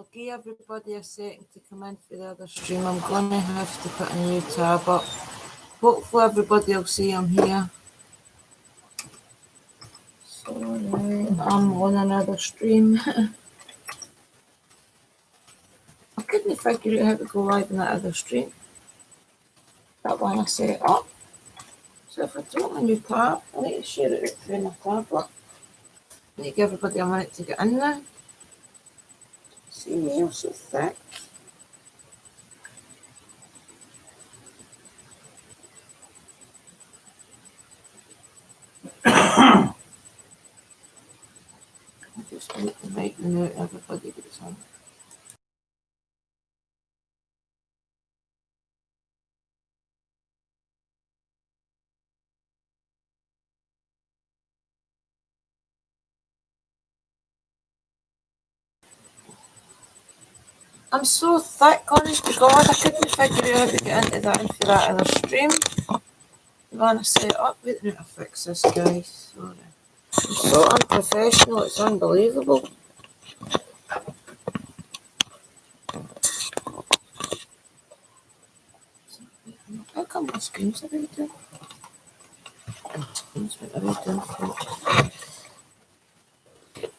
I'll give everybody a second to come in for the other stream. I'm going to have to put a new tab up. Hopefully everybody will see I'm here. Sorry, I'm on another stream. I couldn't figure out how to go live in that other stream. That one I set up. So if I do a new tab, I need to share it out through my tablet. I need to give everybody a minute to get in there. See me, I'm so thick. I just need to make the note everybody gets on. I'm so thick, honest to God, I couldn't figure out how to get into that other stream. I'm gonna set it up, wait a minute, I'll fix this, guys. Sorry. I'm so unprofessional, it's unbelievable. How come my screen's already done?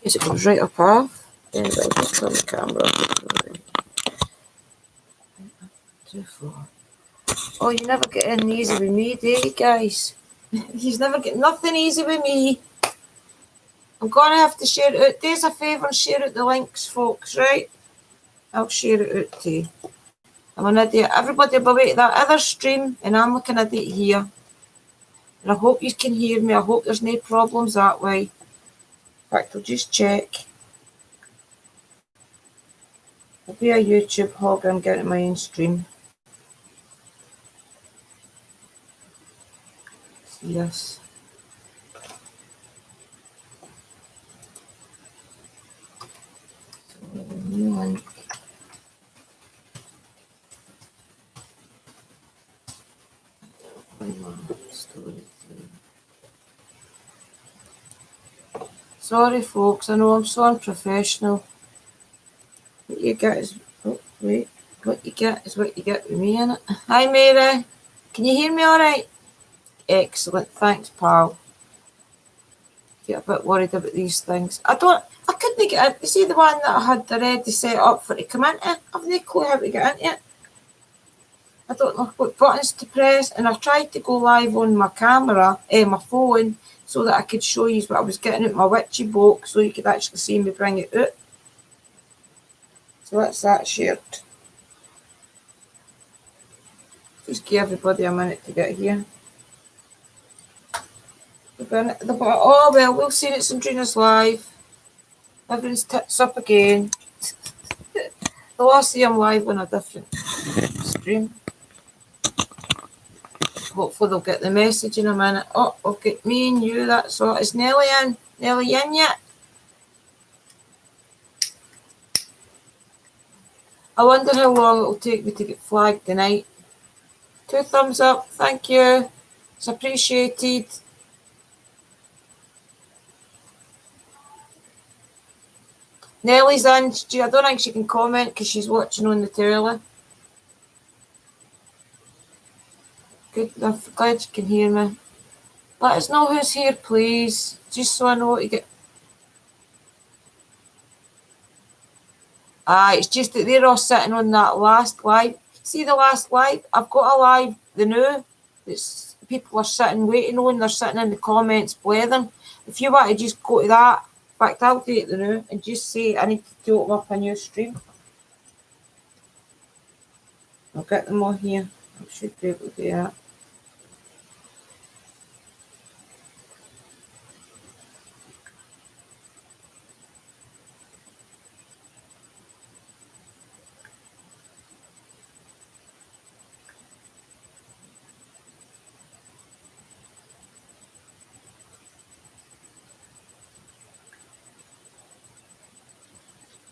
Yes, it goes right up half. Then I'll just turn the camera up. 2, 4. Oh, you never get in easy with me, do you guys? You never get nothing easy with me. I'm going to have to share it out. Do us a favour and share out the links, folks, right? I'll share it out to you. I'm an idiot. Everybody will be waiting that other stream, and I'm looking at it here. And I hope you can hear me. I hope there's no problems that way. In fact, I'll just check. I'll be a YouTube hog. I'm getting my own stream. Yes. New link. Sorry, folks. I know I'm so unprofessional. What you get is what you get is what you get with me in it. Hi, Mary. Can you hear me all right? Excellent. Thanks, pal. Get a bit worried about these things. I couldn't get in. You see the one that I had already set up for to come into? I've no clue how to get into it. I don't know what buttons to press, and I tried to go live on my camera, my phone, so that I could show you what I was getting out my witchy book, so you could actually see me bring it out. So that's that shared. Just give everybody a minute to get here. Oh well, we'll see it Sandrina's live. Everyone's tits up again. They'll all see I'm live on a different stream. Hopefully they'll get the message in a minute. Oh, okay, me and you, that's all. Is Nelly in? Nelly in yet? I wonder how long it'll take me to get flagged tonight. 2 thumbs up, thank you. It's appreciated. Nelly's in. I don't think she can comment because she's watching on the telly. Good, I'm glad you can hear me. Let us know who's here, please, just so I know what to get. It's just that they're all sitting on that last live. See the last live? I've got a live, the new, that's people are sitting waiting on. They're sitting in the comments blathering. If you want to just go to that, in fact, I'll do it the new and just say I need to open up a new stream. I'll get them all here. I should be able to do that.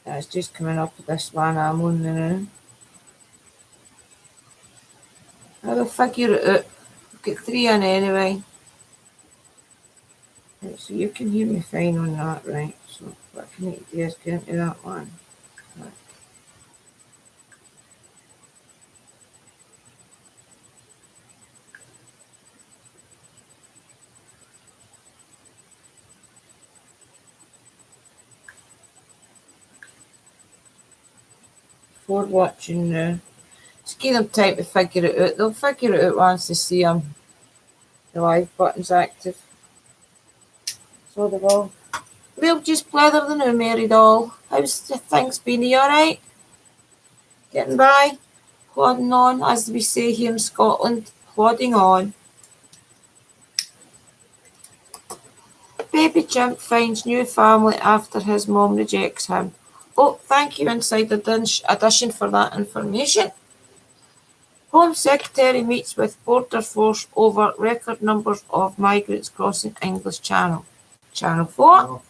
It's just coming up with this one I'm on now. I'll figure it out. I've got 3 in anyway. Right, so you can hear me fine on that, right? So what I need to do is get into that one. Right. for watching now. Just give them time to figure it out. They'll figure it out once they see the live button's active. So they will. We'll just blather the new Mary doll. How's things been? Are you alright? Getting by? Plodding on, as we say here in Scotland. Plodding on. Baby Chimp finds new family after his mom rejects him. Oh, thank you, Inside Edition, for that information. Home Secretary meets with Border Force over record numbers of migrants crossing English Channel. Channel 4?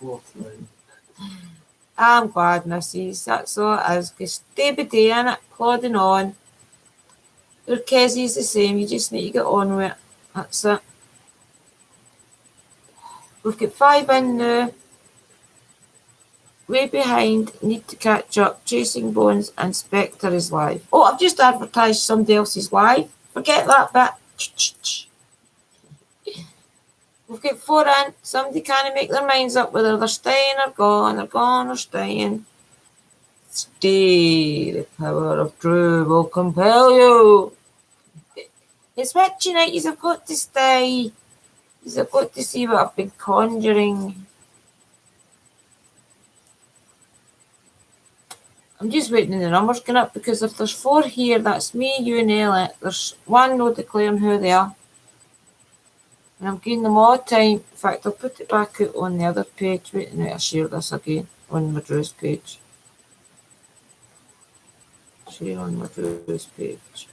I'm glad, missus. That's all it is. Because day by day, innit? Plodding on. Your Kezzie's the same. You just need to get on with it. That's it. We've got 5 in now. Way behind. Need to catch up. Chasing Bones and Spectre is live. Oh, I've just advertised somebody else's live. Forget that bit. We've got 4 in. Somebody can't make their minds up whether they're staying or gone. They're gone or staying. Stay. The power of Drew will compel you. It's witchy night. You've got to stay. You've got to see what I've been conjuring. I'm just waiting on the numbers going up, because if there's 4 here, that's me, you and Elliot. There's 1 no declaring who they are. And I'm giving them all time. In fact, I'll put it back out on the other page. Wait a minute, I'll share this again on my Drew's page. Share on my Drew's page.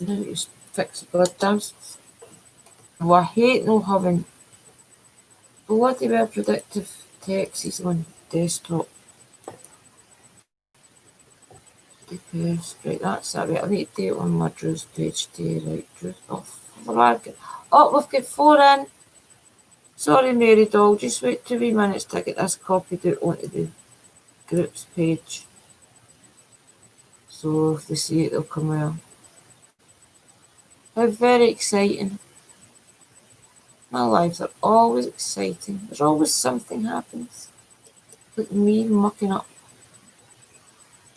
Now you fix the blood dams. Oh, I hate no having bloody well predictive texts on desktop. Depressed. Right, that's that. Right, I need to do it on my Drew's page today. Right, Drew. Oh, we've got 4 in. Sorry, Mary doll. Just wait 2 wee minutes to get this copied out onto the group's page. So if they see it, they'll come well. How very exciting. My lives are always exciting. There's always something happens. Like me mucking up.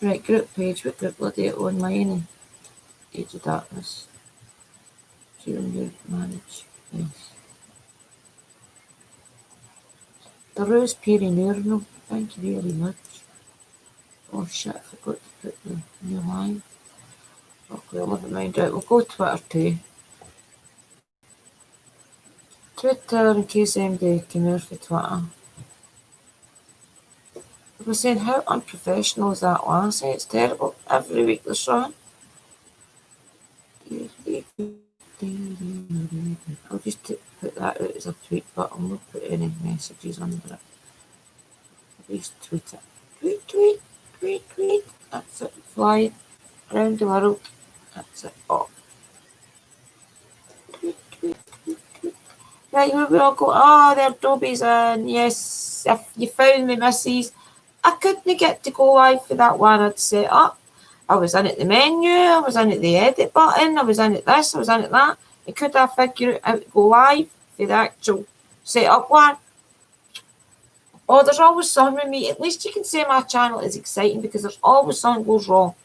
Right, group page. What group bloody it on mine? Age of Darkness. Junior manage. Yes. The Rose Perineurnal. Thank you very much. Oh shit, I forgot to put the new line. Okay, I'll never mind. Right, we'll go Twitter too. Twitter, in case anybody came out for Twitter. I was saying, how unprofessional is that one? I say it's terrible. Every week there's something. I'll just put that out as a tweet, but I won't put any messages under it. I'll just tweet it. Tweet, tweet, tweet, tweet. That's it. Fly around the world. That's it. Oh. Tweet, tweet, tweet, tweet. Right, here we all go. Oh, there Dobie's in. Yes, if you found me, missus. I couldn't get to go live for that one I'd set up. I was in at the menu, I was in at the edit button, I was in at this, I was in at that. I could have figured out how to go live for the actual set up one. Oh, there's always something with me. At least you can say my channel is exciting, because there's always something goes wrong.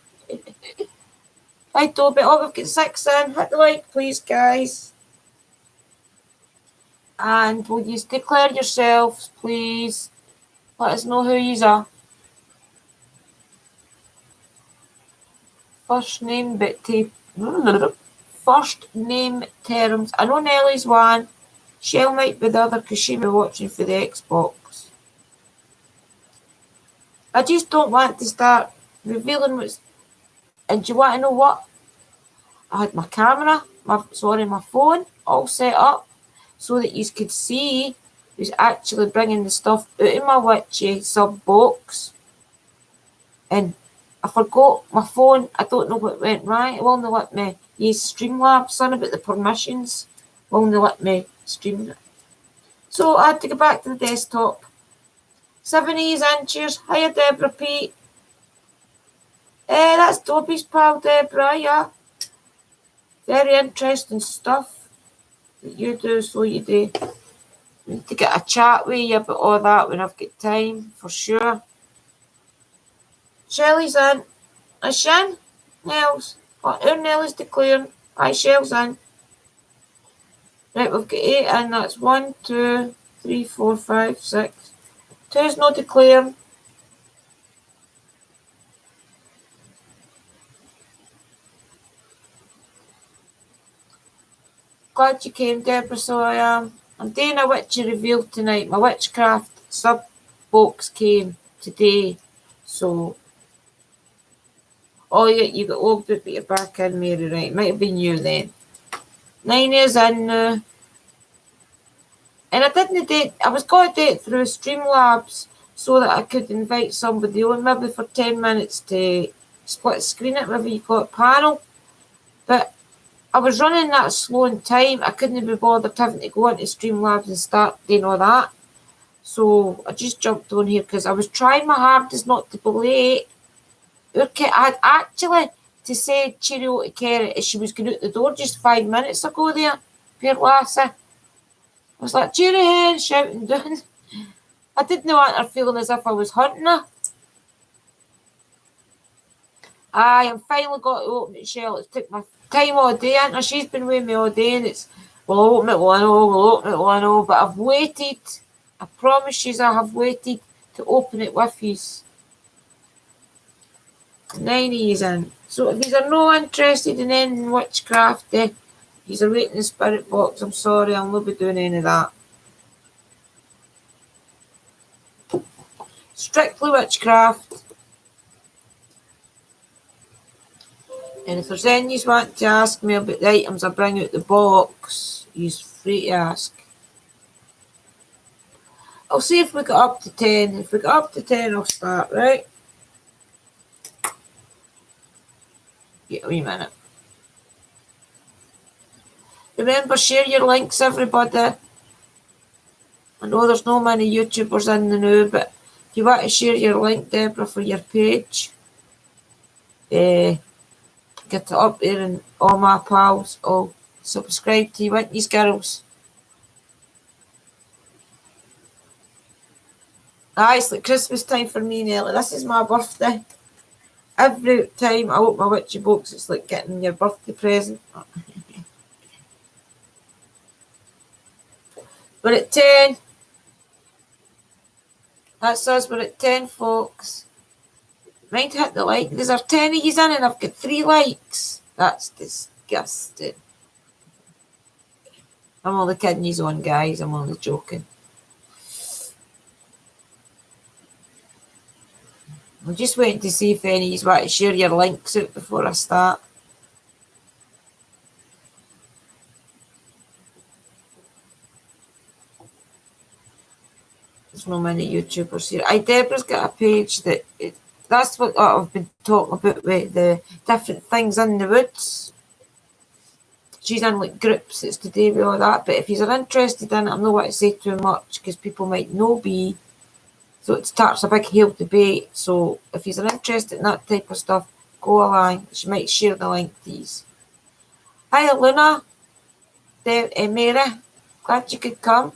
Right, Dobie. Oh, we've got 6 in. Hit the like, please, guys. And will you declare yourselves, please? Let us know who you are. First name, but first name terms. I know Nellie's one. Shell might be the other because she may be watching for the Xbox. I just don't want to start revealing what's... And do you want to know what? I had my camera, my phone all set up so that you could see who's actually bringing the stuff out of my witchy sub box. And I forgot my phone. I don't know what went right. It won't let me use Streamlabs. Something about the permissions won't let me stream it. So I had to go back to the desktop. 70s and cheers. Hiya, Deborah Pete. That's Dobby's pal, Deborah, yeah. Very interesting stuff that you do, so you do. Need to get a chat with you about all that when I've got time, for sure. Shelley's in. Is she in? Nels. Our Nell's declaring. Hi, Shell's in. Right, we've got 8 in. That's 1, 2, 3, 4, 5, 6. 2's not declaring. Glad you came, Deborah, so I am. I'm doing a witchy reveal tonight. My witchcraft sub box came today, so... Oh, yeah, you got logged out, but you're back in, Mary, right? Might have been you then. 9 years in now. And I didn't date... I was going to date through Streamlabs so that I could invite somebody on, maybe for 10 minutes to split screen it, maybe you call it panel. But I was running that slow in time. I couldn't be bothered having to go into Streamlabs and start doing all that. So I just jumped on here because I was trying my hardest not to be late. I had actually to say cheerio to Kerry as she was going out the door just 5 minutes ago there. Poor lassie. I was like, cheerio hen, shouting down. I didn't want her feeling as if I was hunting her. I'm finally got to open it, Shell. It took my time all day, and she's been with me all day, and it's, we'll open it one, we'll open it one, but I've waited. I promise you I have waited to open it with you. 9 years in. So if you are not interested in any witchcraft, if you are waiting in the spirit box, I'm sorry, I'll not be doing any of that. Strictly witchcraft. And if there's any you want to ask me about the items I bring out the box, you're free to ask. I'll see if we get up to 10. If we get up to 10, I'll start, right? Wait a wee minute. Remember, share your links, everybody. I know there's no many YouTubers in the now, but if you want to share your link, Deborah, for your page, get it up there and all my pals all subscribe to you, want these girls. It's like Christmas time for me, Nelly. This is my birthday. Every time I open my witchy box, it's like getting your birthday present. We're at 10. That's us. We're at 10, folks. Mind hit the like. There's 10 of you in and I've got 3 likes. That's disgusting. I'm only kidding you on, guys. I'm only joking. I'm just waiting to see if any of you want to share your links out before I start. There's no many YouTubers here. Deborah's got a page that... That's what I've been talking about with the different things in the woods. She's in like groups that's to do with all that. But if you're interested in it, I'm not going to say too much because people might know me. So it starts a big hill debate. So if you're interested in that type of stuff, go along. She might share the link, please. Hi, Luna. Mary. Glad you could come.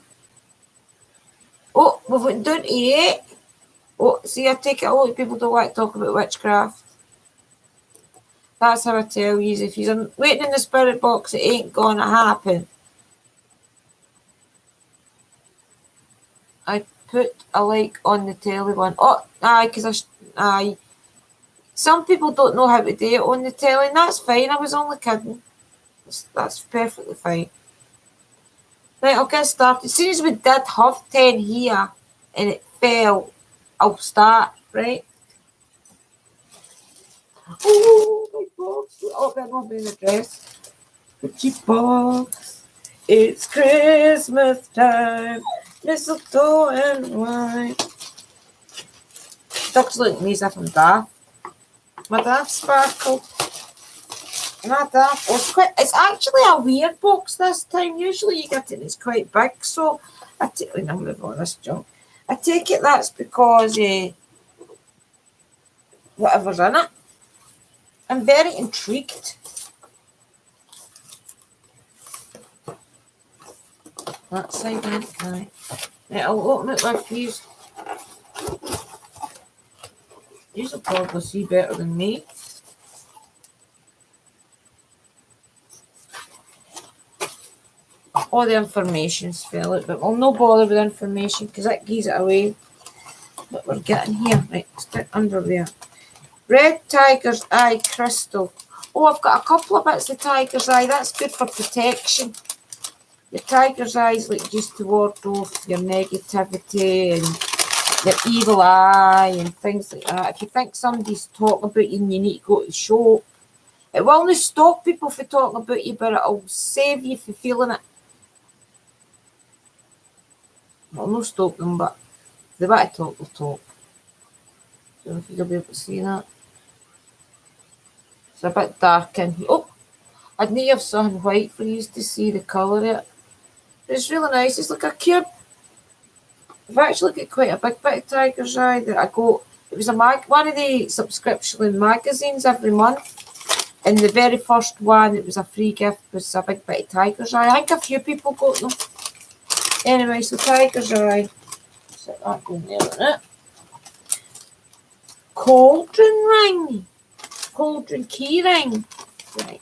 Oh, we've went down to 8. Oh, see, I take it a lot of people don't like to talk about witchcraft. That's how I tell you. If you're waiting in the spirit box, it ain't gonna happen. I put a like on the telly one. Oh, aye, because aye. Some people don't know how to do it on the telly, and that's fine. I was only kidding. That's perfectly fine. Right, I'll get started. As soon as we did have 10 here and it fell, I'll start, right? Oh, my box. Oh, that won't be in the dress. Gucci box. It's Christmas time. Mistletoe and wine. Dog's looking at me as if I'm daft. My daft sparkle. My daft. Oh, it's actually a weird box this time. Usually you get it and it's quite big. So I take. Wait, I'm moving on this junk. I take it that's because whatever's in it. I'm very intrigued. That side in, right. I'll open it with these. These will probably see better than me. All the information's fell out, but we'll no bother with information because that gives it away. What we're getting here. Right, let's get under there. Red tiger's eye crystal. Oh, I've got a couple of bits of tiger's eye. That's good for protection. The tiger's eye is like just to ward off your negativity and your evil eye and things like that. If you think somebody's talking about you and you need to go to the shop, it will not stop people from talking about you, but it'll save you from feeling it. It'll not stop them, but if they want to talk, they'll talk. I don't know if you'll be able to see that. It's a bit dark in here. Oh, I'd need to have something white for you to see the colour of it. It's really nice. It's like a cube. I've actually got quite a big bit of tiger's eye that I got. It was one of the subscription magazines every month. And the very first one, it was a free gift, was a big bit of tiger's eye. I think a few people got them. Anyway, so tiger's eye. Set that going there, isn't it? Cauldron ring. Cauldron key ring. Right.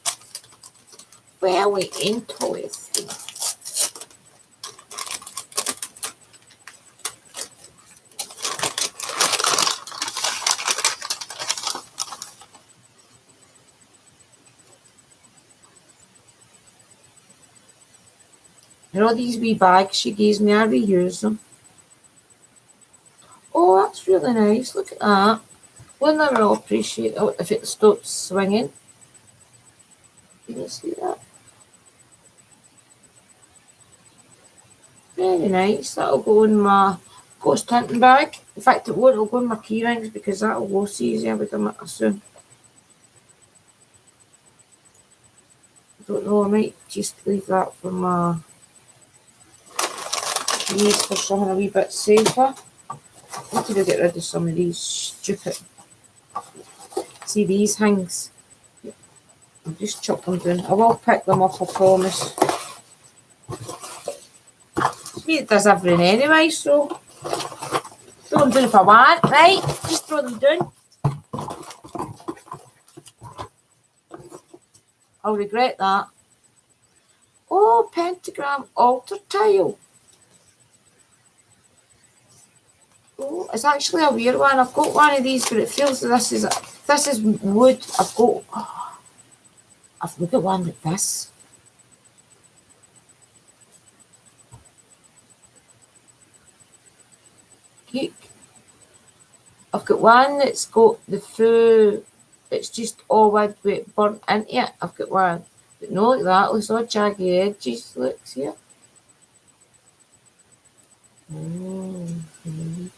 Well, we into it. You know these wee bags she gives me, I reuse them. Oh, that's really nice. Look at that. Wouldn't I really appreciate it if it stopped swinging? Can you see that? Very nice. That'll go in my ghost hunting bag. In fact, it won't. It'll go in my key rings because that'll go so easy. I would assume. I don't know. I might just leave that for my use for something a wee bit safer. I need to get rid of some of these stupid. See these things? I'll just chop them down. I will pick them up, I promise. It's me that does everything anyway, so throw them down if I want, right? Just throw them down. I'll regret that. Oh, pentagram altar tile. Oh, it's actually a weird one. I've got one of these, but it feels this is wood. I've got one like this. Look. I've got one that's got the full. It's just all wood with it burnt into it. I've got one, but no, like that. Looks all jaggy edges. Looks here. Mm-hmm.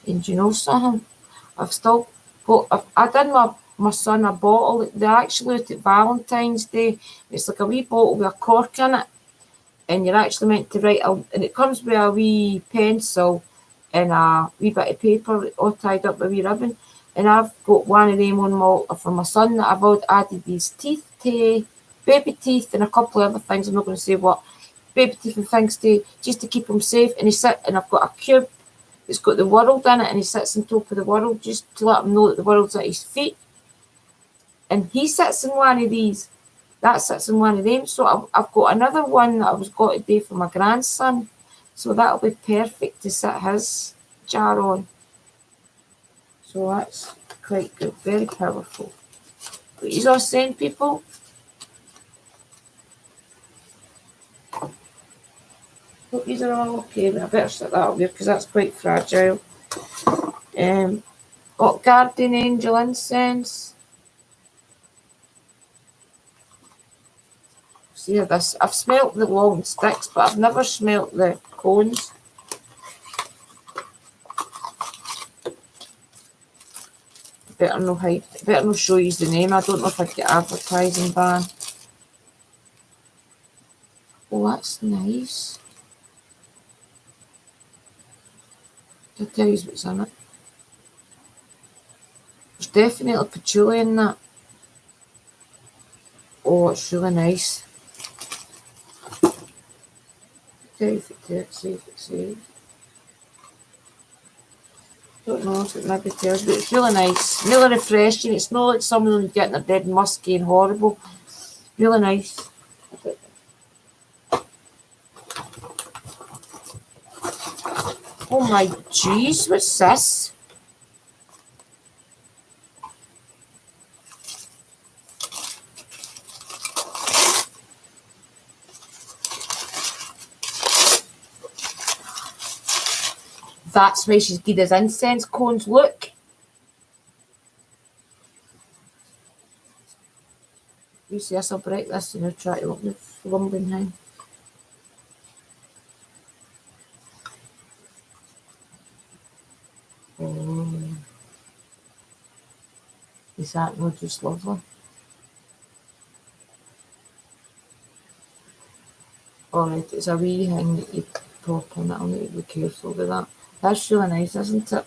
And you know something? I've still got. I done my son a bottle. They actually out at Valentine's Day. It's like a wee bottle with a cork in it, and you're actually meant to write. And it comes with a wee pencil and a wee bit of paper all tied up with a wee ribbon. And I've got one of them on my for my son that I've added these teeth to, baby teeth, and a couple of other things. I'm not going to say what. Baby teeth and things to just to keep him safe. And I've got a cube. It's got the world in it, and he sits on top of the world just to let him know that the world's at his feet. And he sits in one of these. That sits in one of them. So I've got another one that I was got today for my grandson. So that'll be perfect to sit his jar on. So that's quite good, very powerful. But he's all saying, people. Hope these are all okay, but I better set that up here because that's quite fragile. Got guardian angel incense. See this? I've smelt the long sticks, but I've never smelt the cones. Better not show you the name. I don't know if I'd get advertising ban. Oh, that's nice. I'll tell you what's in it. There's definitely patchouli in that. Oh, it's really nice. I'll tell you if it see if it saves. Don't know if it maybe tells, but it's really nice. Really refreshing. It's not like some of them getting a dead musky and horrible. Really nice. Oh my jeez, what's this? That's why she's good as incense cones. Look. You see this, I'll break this and I'll try to open the flumbling thing. Oh. Is that not just lovely? Alright, it's a wee thing that you pop on it. I'll need to be careful with that. That's really nice, isn't it?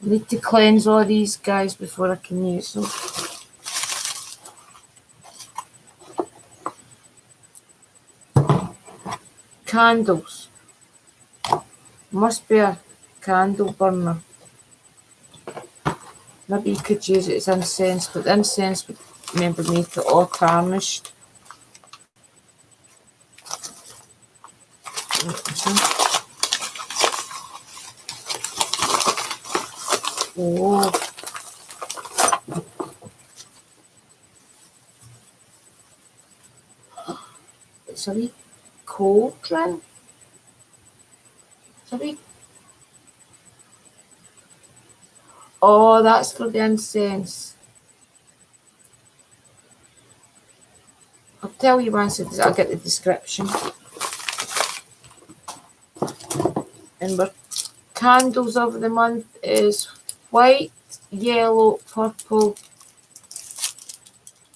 I need to cleanse all these guys before I can use them. Candles. Must be a candle burner. Maybe you could use it as incense, but the incense would, remember, make it all tarnished. Oh. It's a wee cauldron. It's a wee... Oh, that's for the incense. I'll tell you once I'll get the description. And our candles of the month is white, yellow, purple,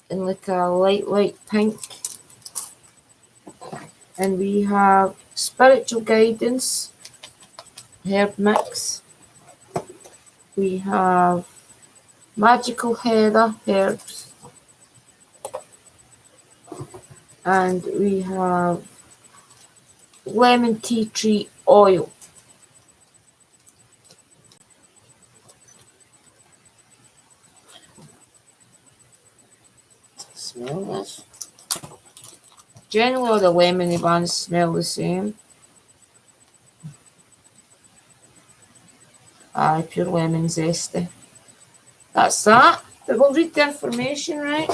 and like a light pink. And we have spiritual guidance, herb mix. We have magical heather herbs. And we have lemon tea tree oil. Smell this. Generally all the lemony ones smell the same. Aye, pure lemon zesty. That's that. But we'll read the information, right?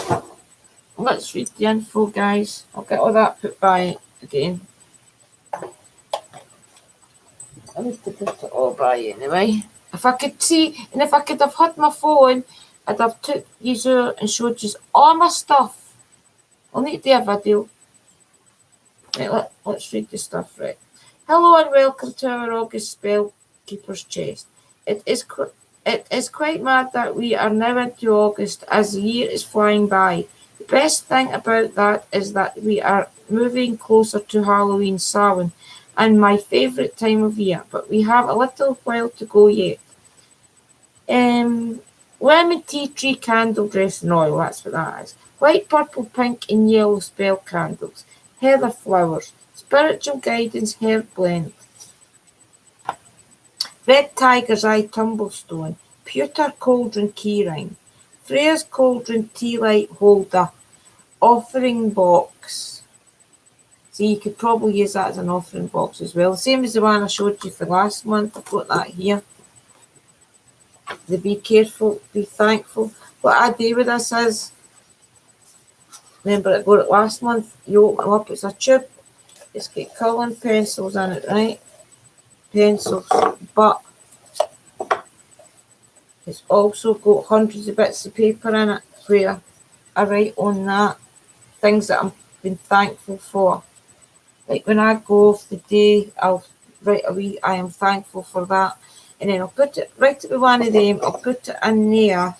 Let's read the info, guys. I'll get all that put by again. I need to put it all by anyway. If I could see, and if I could have had my phone, I'd have took you out and showed you all my stuff. I'll need to do a video. Right, let's read the stuff, right. Hello and welcome to our August Spell Keeper's Chest. It is quite mad that we are now into August as the year is flying by. The best thing about that is that we are moving closer to Halloween Samhain and my favourite time of year, but we have a little while to go yet. Lemon tea tree candle dressing oil, that's what that is. White, purple, pink and yellow spell candles. Heather flowers. Spiritual guidance herb blend. Red tiger's eye tumblestone. Pewter cauldron keyring. Freya's cauldron tea light holder. Offering box. So you could probably use that as an offering box as well. Same as the one I showed you for last month. I've got that here. The be careful, be thankful. What I do with this is, remember I got it last month, you open it up, it's a tube. It's got colouring pencils in it, right? Pencils. But it's also got hundreds of bits of paper in it where I write on that things that I've been thankful for. Like when I go off the day, I'll write a wee, I am thankful for that. And then I'll put it, write it with one of them, I'll put it in there.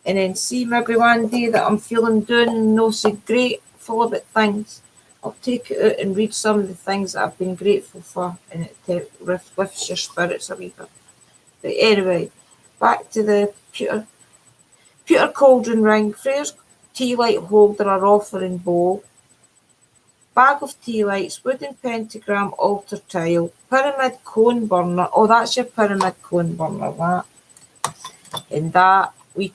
And then see maybe one day that I'm feeling down and not so grateful about things. I'll take it out and read some of the things that I've been grateful for, and it lifts your spirits a wee bit. But anyway, back to the pewter cauldron ring, Frere's tea light holder or offering bowl, bag of tea lights, wooden pentagram altar tile, pyramid cone burner. Oh, that's your pyramid cone burner, that. And that wee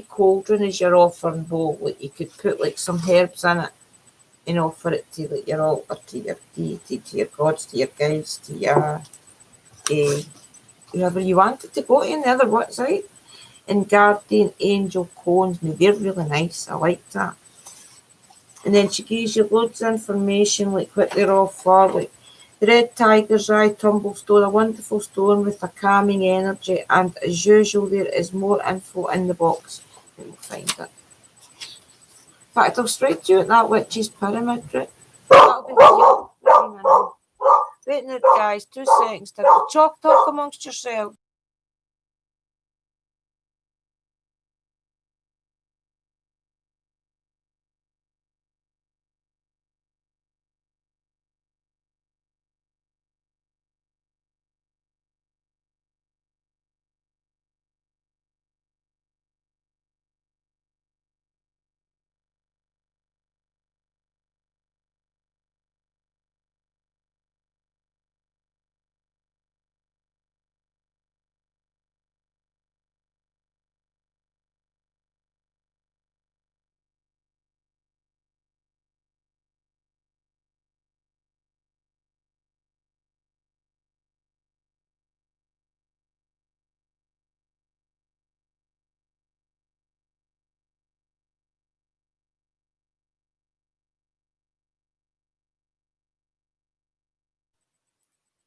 cauldron is your offering bowl. Like you could put like some herbs in it and offer it to like your altar, to your deity, to your gods, to your guides, to your whoever you wanted to go to in the other words, right? And guardian angel cones. Now they're really nice. I like that. And then she gives you loads of information, like what they're all for, like the red tiger's eye tumble stone, a wonderful stone with a calming energy, and as usual there is more info in the box. We'll find it. In fact, I'll straight you at that witch's pyramid, right? That'll be for you. Wait a minute, guys, 2 seconds. Talk amongst yourselves.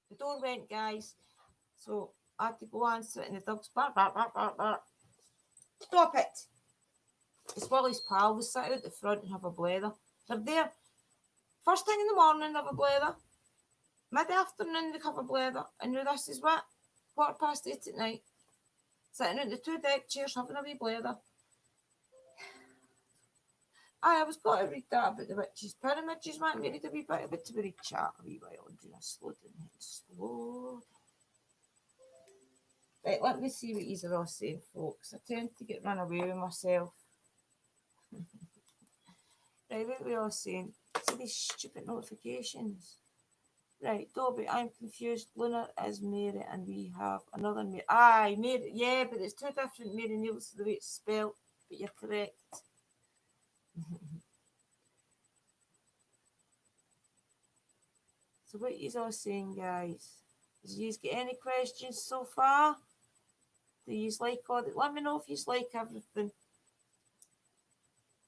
The door went, guys. So I had to go answer it, and the dog's bark, bark, bark, bark, bark. Stop it! It's Wally's pal. We sit out the front and have a blather. They're there. First thing in the morning, they have a blather. Mid-afternoon, they have a blather. And now this is what? 8:15 at night. Sitting in the 2 deck chairs having a wee blather. I was got to read that about the witch's pyramid. You want me to read a wee bit of it to read chat a wee while. Slow down. Slow. Right, let me see what yous are all saying, folks. I tend to get run away with myself. Right, what are we all saying? See these stupid notifications. Right, Dobby, I'm confused. Luna is Mary and we have another Mary. Aye, Mary, yeah, but it's 2 different Mary Neils the way it's spelled, but you're correct. So what yous all saying, guys? Did yous get any questions so far? Do yous like all that? Let me know if yous like everything.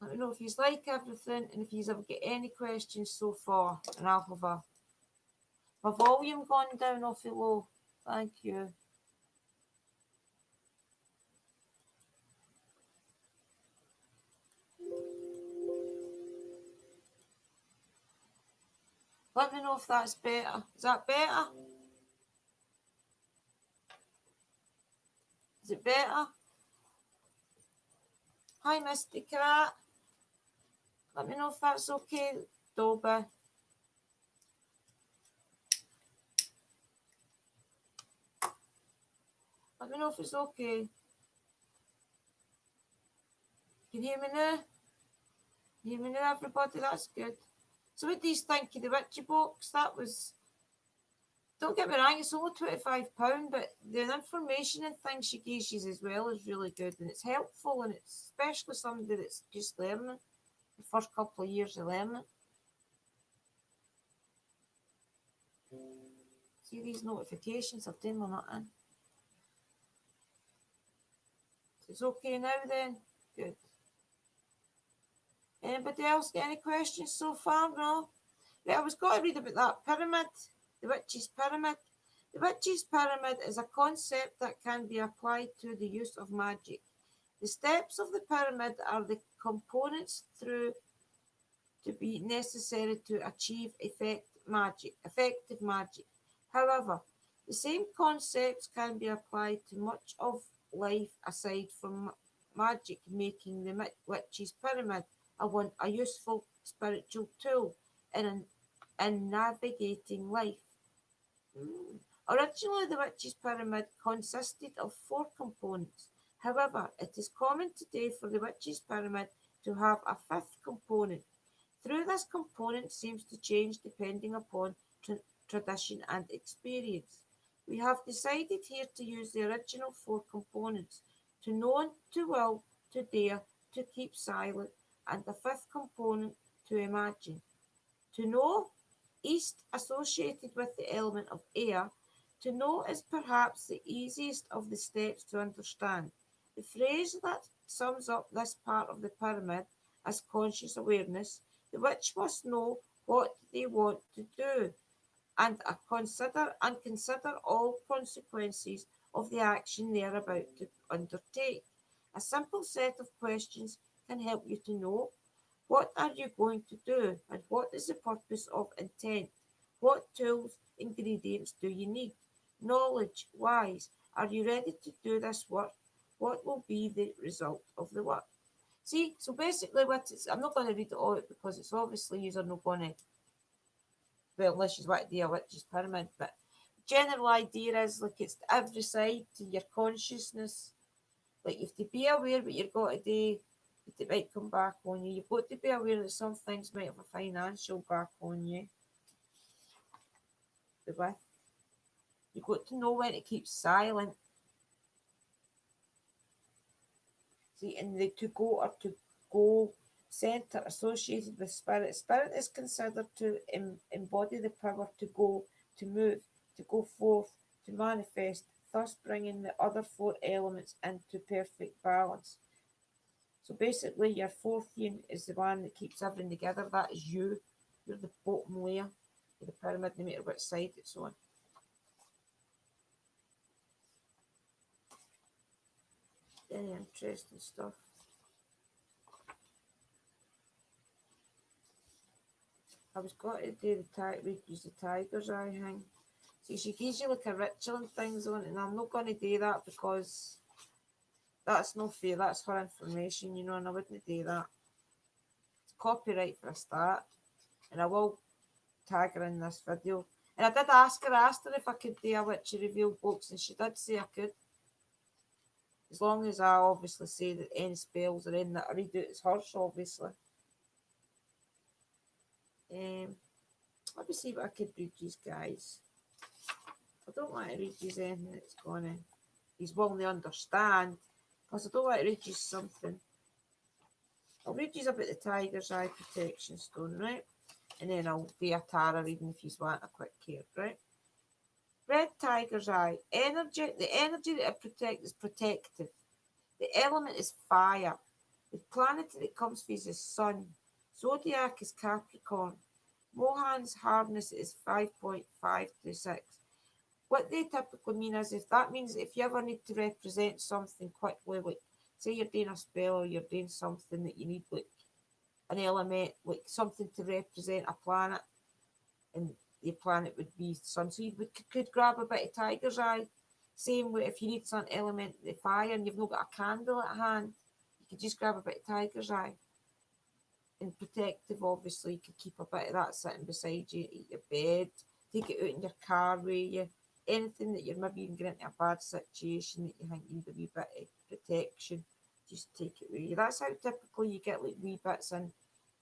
Let me know if yous like everything and if yous ever get any questions so far. And I'll have my volume gone down awfully low. Thank you. Let me know if that's better. Is that better? Is it better? Hi, Misty Cat. Let me know if that's okay, Dobby. Let me know if it's okay. Can you hear me now? Can you hear me now, everybody? That's good. So what do you think of the witchy box? That was... Don't get me wrong, it's only £25, but the information and things she gives you as well is really good, and it's helpful, and it's especially somebody that's just learning, the first couple of years of learning. See these notifications I've done, we're not in. So it's okay now then? Good. Anybody else get any questions so far? No? Right, I was going to read about that pyramid, the witch's pyramid. The witch's pyramid is a concept that can be applied to the use of magic. The steps of the pyramid are the components through to be necessary to achieve effective magic. However, the same concepts can be applied to much of life aside from magic, making the witch's pyramid a useful spiritual tool in navigating life. Originally, the witch's pyramid consisted of four components. However, it is common today for the witch's pyramid to have a fifth component. Through this component seems to change depending upon tradition and experience. We have decided here to use the original four components: to know, to will, to dare, to keep silent, and the fifth component, to imagine. To know, east associated with the element of air, to know is perhaps the easiest of the steps to understand. The phrase that sums up this part of the pyramid as conscious awareness: the witch must know what they want to do and consider all consequences of the action they are about to undertake. A simple set of questions can help you to know: what are you going to do, and what is the purpose of intent? What tools, ingredients do you need? Knowledge wise, are you ready to do this work? What will be the result of the work? See, so basically, I'm not going to read it all out because it's obviously you're not going to, well, unless you want to do a witch's pyramid, but general idea is like it's every side to your consciousness. Like you have to be aware what you're going to do, that it might come back on you. You've got to be aware that some things might have a financial back on you. You've got to know when to keep silent. See, and the to go or to go centre associated with spirit. Spirit is considered to embody the power to go, to move, to go forth, to manifest, thus bringing the other four elements into perfect balance. So basically, your fourth unit is the one that keeps everything together. That is you. You're the bottom layer of the pyramid, no matter which side it's on. Very interesting stuff. I was going to do use the tiger's eye thing. See, she gives you like a ritual and things on it, and I'm not going to do that because that's no fair. That's her information, and I wouldn't do that. It's copyright for a start, and I will tag her in this video. And I asked her if I could do a witchy reveal box, and she did say I could. As long as I obviously say that any spells are in that I read it, it's hers, obviously. Let me see what I could read these guys. I don't want to read you anything that's gonna he's willing to understand. Because I don't want to read you something. I'll read you about the tiger's eye protection stone, right? And then I'll do a tarot reading if you want a quick care, right? Red tiger's eye. The energy that it protects is protective. The element is fire. The planet that it comes from is sun. Zodiac is Capricorn. Mohan's hardness is 5.526. What they typically mean is if you ever need to represent something quickly, like say you're doing a spell or you're doing something that you need like an element, like something to represent a planet, and the planet would be sun. So you could grab a bit of tiger's eye. Same way if you need some element, the fire, and you've not got a candle at hand, you could just grab a bit of tiger's eye. And protective, obviously, you could keep a bit of that sitting beside you at your bed, take it out in your car with you. Anything that you're maybe even getting into a bad situation that you think you need a wee bit of protection, just take it with you. That's how typically you get like wee bits in,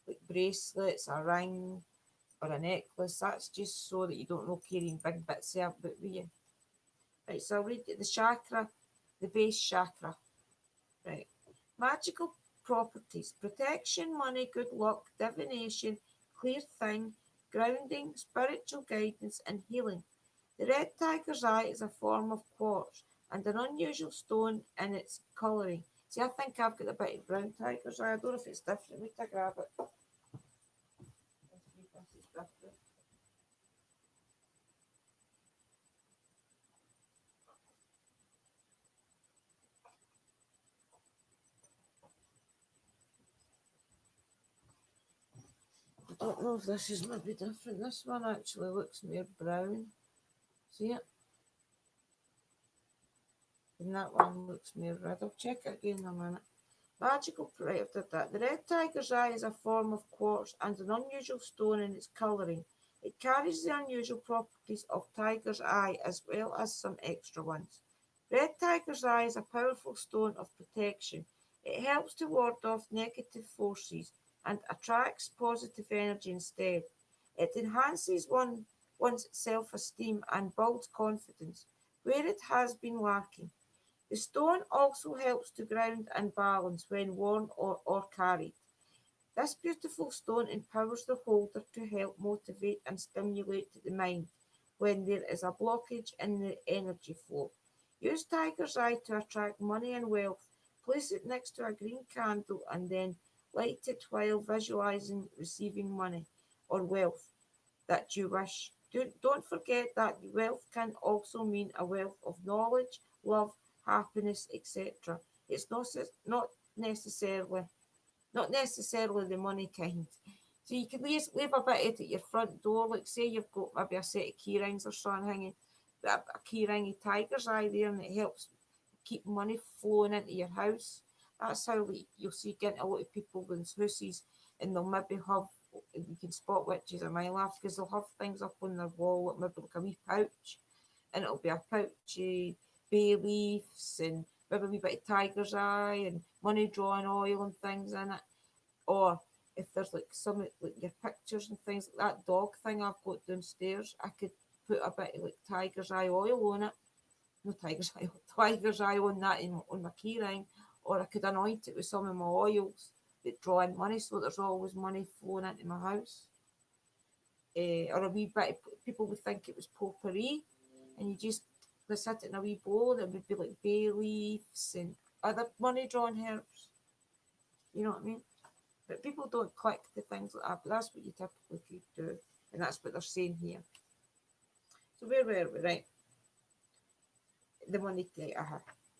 like bracelets, a ring, or a necklace. That's just so that you don't know carrying big bits of it with you. Right, so I'll read the chakra, the base chakra. Right. Magical properties: protection, money, good luck, divination, clear thing, grounding, spiritual guidance, and healing. The red tiger's eye is a form of quartz and an unusual stone in its colouring. See, I think I've got a bit of brown tiger's eye. I don't know if it's different. Wait till I grab it. Let's see if this is different. I don't know if this is maybe different. This one actually looks more brown. See it? And that one looks more red. I'll check it again in a minute. Magical right, did that. The red tiger's eye is a form of quartz and an unusual stone in its colouring. It carries the unusual properties of tiger's eye as well as some extra ones. Red tiger's eye is a powerful stone of protection. It helps to ward off negative forces and attracts positive energy instead. It enhances one's self-esteem and builds confidence where it has been lacking. The stone also helps to ground and balance when worn or carried. This beautiful stone empowers the holder to help motivate and stimulate the mind when there is a blockage in the energy flow. Use tiger's eye to attract money and wealth. Place it next to a green candle and then light it while visualizing receiving money or wealth that you wish. Don't forget that wealth can also mean a wealth of knowledge, love, happiness, etc. It's not necessarily not necessarily the money kind. So you can leave a bit of it at your front door, like say you've got maybe a set of key rings or something hanging, a key ring of tiger's eye there, and it helps keep money flowing into your house. That's how you'll see getting a lot of people in houses, and they'll maybe have, you can spot witches a mile off because they'll have things up on their wall, maybe like a wee pouch, and it'll be a pouch of bay leaves and maybe a wee bit of tiger's eye and money drawing oil and things in it. Or if there's like some like your pictures and things like that dog thing I've got downstairs, I could put a bit of like tiger's eye oil on it. No tiger's eye, tiger's eye on that on my key ring, or I could anoint it with some of my oils that draw in money, so there's always money flowing into my house. Or a wee bit of, people would think it was potpourri, and you just sit it in a wee bowl that would be like bay leaves and other money drawing herbs. You know what I mean? But people don't click the things like that, but that's what you typically could do, and that's what they're saying here. So where were we? Right, the money thing.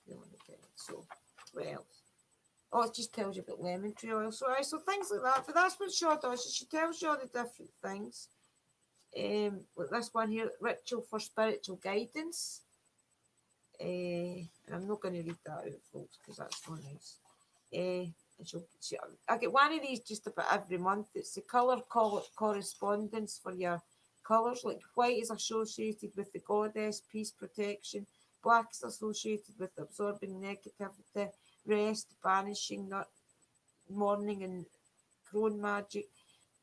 The money thing. So, what else? Oh, it just tells you about lemon tree oil. So things like that. But that's what Shaw does. She tells you all the different things. Like this one here, ritual for spiritual guidance. And I'm not going to read that out, folks, because that's not nice. And I get one of these just about every month. It's the colour correspondence for your colours. Like white is associated with the goddess, peace, protection. Black is associated with absorbing negativity, rest, banishing, not mourning, and crone magic.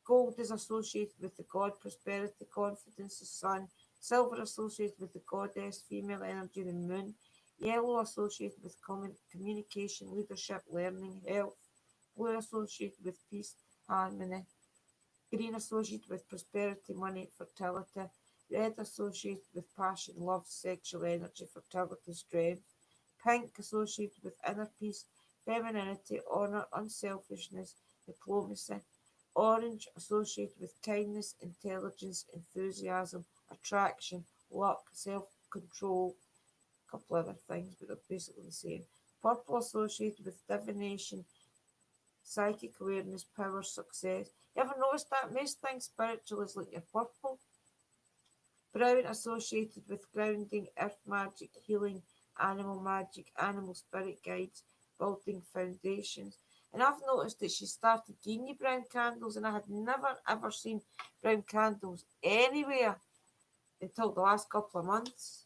Gold is associated with the god, prosperity, confidence, the sun. Silver associated with the goddess, female energy, the moon. Yellow associated with communication, leadership, learning, health. Blue associated with peace, harmony. Green associated with prosperity, money, fertility. Red associated with passion, love, sexual energy, fertility, strength. Pink associated with inner peace, femininity, honour, unselfishness, diplomacy. Orange associated with kindness, intelligence, enthusiasm, attraction, luck, self-control, a couple other things, but they're basically the same. Purple associated with divination, psychic awareness, power, success. You ever noticed that? Most things spiritual is like your purple. Brown associated with grounding, earth magic, healing, animal magic, animal spirit guides, building foundations. And I've noticed that she started giving you brown candles, and I had never ever seen brown candles anywhere until the last couple of months.